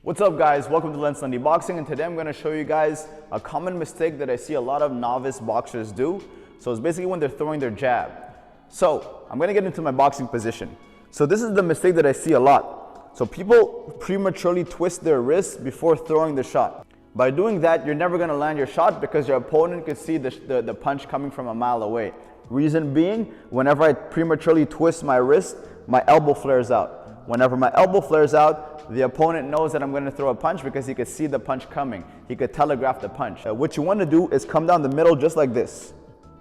What's up guys, welcome to Lentz Lundy Boxing, and today I'm going to show you guys a common mistake that I see a lot of novice boxers do. So it's basically when they're throwing their jab. So I'm going to get into my boxing position. So this is the mistake that I see a lot. So people prematurely twist their wrists before throwing the shot. By doing that, you're never going to land your shot because your opponent could see the punch coming from a mile away. Reason being, whenever I prematurely twist my wrist, my elbow flares out. Whenever my elbow flares out, the opponent knows that I'm going to throw a punch because he could see the punch coming. He could telegraph the punch. What you want to do is come down the middle just like this.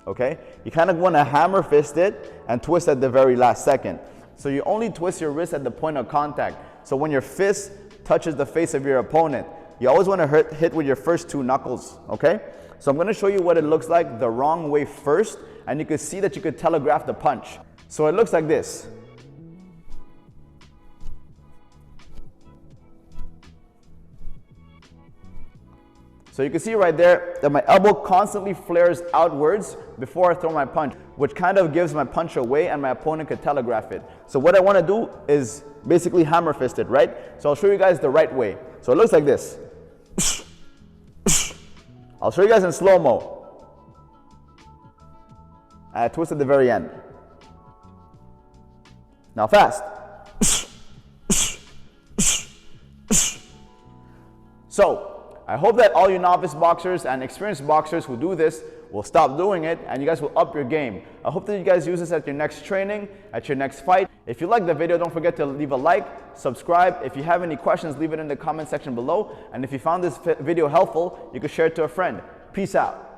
Okay? You kind of want to hammer fist it and twist at the very last second. So you only twist your wrist at the point of contact. So when your fist touches the face of your opponent, you always want to hit with your first two knuckles. Okay? So I'm going to show you what it looks like the wrong way first, and you can see that you could telegraph the punch. So it looks like this. So you can see right there that my elbow constantly flares outwards before I throw my punch, which kind of gives my punch away and my opponent could telegraph it. So what I want to do is basically hammer fist it, right? So I'll show you guys the right way. So it looks like this. I'll show you guys in slow-mo. I twist at the very end. Now fast. So I hope that all you novice boxers and experienced boxers who do this will stop doing it and you guys will up your game. I hope that you guys use this at your next training, at your next fight. If you like the video, don't forget to leave a like, subscribe. If you have any questions, leave it in the comment section below. And if you found this video helpful, you can share it to a friend. Peace out.